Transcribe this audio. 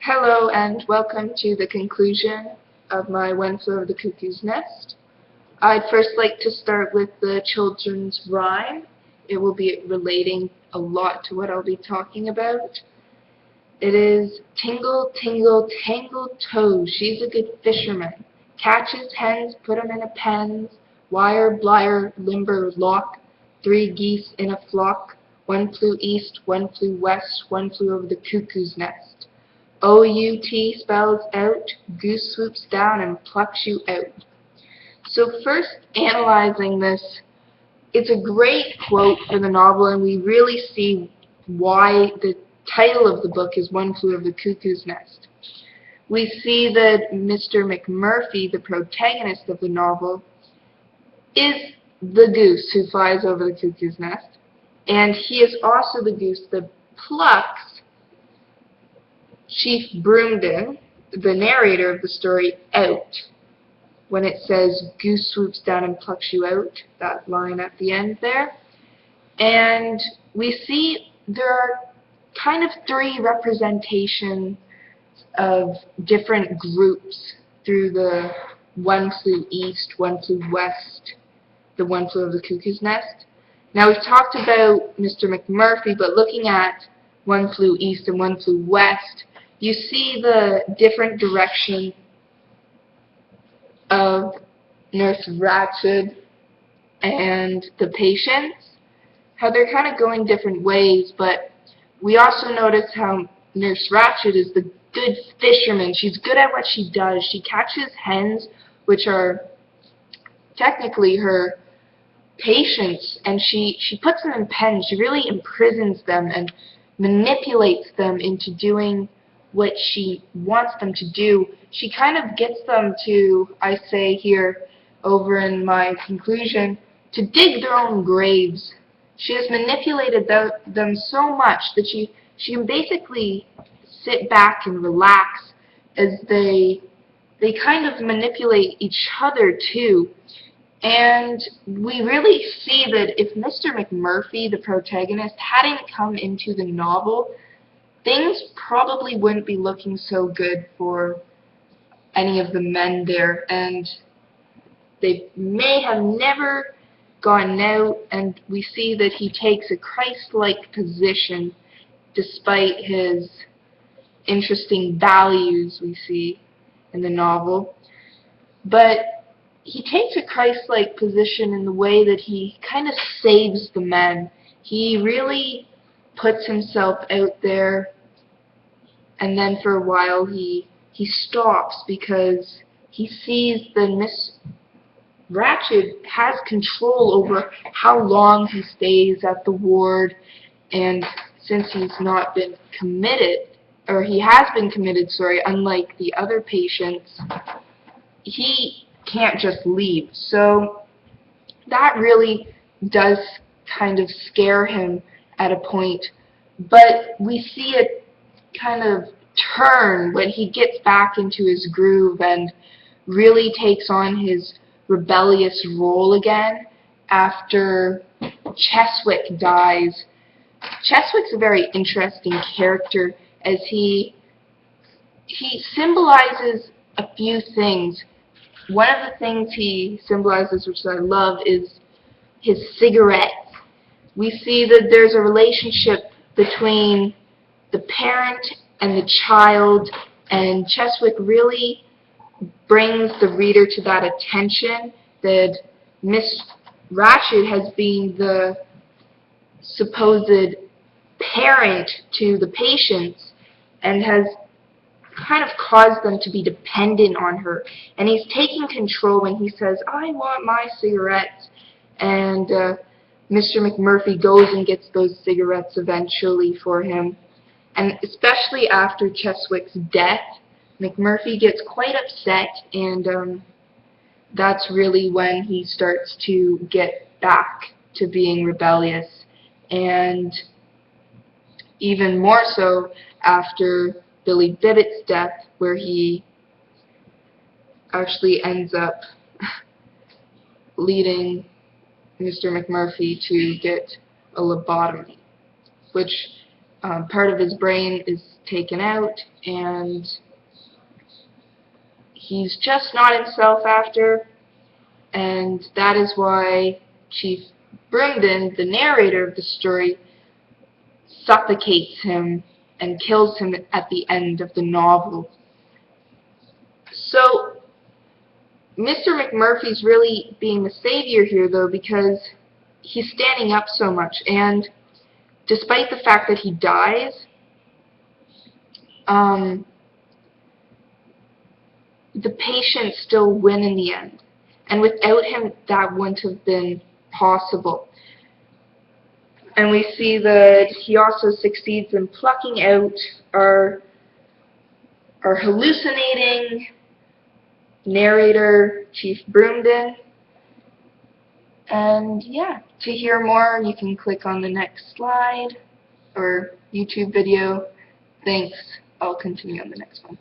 Hello and welcome to the conclusion of my One Flew Over the Cuckoo's Nest. I'd first like to start with the children's rhyme. It will be relating a lot to what I'll be talking about. It is, tingle, tingle, tangle toes, she's a good fisherman. Catches hens, put 'em in a pens, wire, blyer, limber, lock, 3 geese in a flock. One flew east, one flew west, one flew over the cuckoo's nest. O-U-T spells out, goose swoops down and plucks you out. So first, analyzing this, it's a great quote for the novel, and we really see why the title of the book is One Flew Over the Cuckoo's Nest. We see that Mr. McMurphy, the protagonist of the novel, is the goose who flies over the cuckoo's nest, and he is also the goose that plucks Chief Broomden, the narrator of the story, out. When it says, goose swoops down and plucks you out, that line at the end there. And we see there are kind of 3 representations of different groups through the One Flew East, One Flew West, the One Flew Over the Cuckoo's Nest. Now we've talked about Mr. McMurphy, but looking at One Flew East and One Flew West, you see the different direction of Nurse Ratched and the patients, how they're kind of going different ways, but we also notice how Nurse Ratched is the good fisherman. She's good at what she does. She catches hens, which are technically her patients, and she puts them in pens. She really imprisons them and manipulates them into doing what she wants them to do. She kind of gets them to, I say here over in my conclusion, to dig their own graves. She has manipulated them so much that she can basically sit back and relax as they kind of manipulate each other too. And we really see that if Mr. McMurphy, the protagonist, hadn't come into the novel, things probably wouldn't be looking so good for any of the men there, and they may have never gotten out, and we see that he takes a Christ-like position despite his interesting values we see in the novel. But he takes a Christ-like position in the way that he kind of saves the men. He really puts himself out there, and then for a while he stops because he sees that Miss Ratched has control over how long he stays at the ward, and since he's not been committed, or he has been committed, sorry, unlike the other patients, he can't just leave. So that really does kind of scare him at a point, but we see it kind of turn when he gets back into his groove and really takes on his rebellious role again after Cheswick dies. Cheswick's a very interesting character as he symbolizes a few things. One of the things he symbolizes, which I love, is his cigarettes. We see that there's a relationship between the parent and the child, and Cheswick really brings the reader to that attention that Miss Ratched has been the supposed parent to the patients and has kind of caused them to be dependent on her. And he's taking control when he says, I want my cigarettes, and Mr. McMurphy goes and gets those cigarettes eventually for him. And especially after Cheswick's death, McMurphy gets quite upset, and that's really when he starts to get back to being rebellious. And even more so after Billy Bibbit's death, where he actually ends up leading Mr. McMurphy to get a lobotomy, which part of his brain is taken out, and he's just not himself after, and that is why Chief Broomden, the narrator of the story, suffocates him and kills him at the end of the novel. So Mr. McMurphy's really being the savior here, though, because he's standing up so much, and despite the fact that he dies, the patients still win in the end. And without him, that wouldn't have been possible. And we see that he also succeeds in plucking out our hallucinating narrator, Chief Broomden. And yeah, to hear more, you can click on the next slide or YouTube video. Thanks. I'll continue on the next one.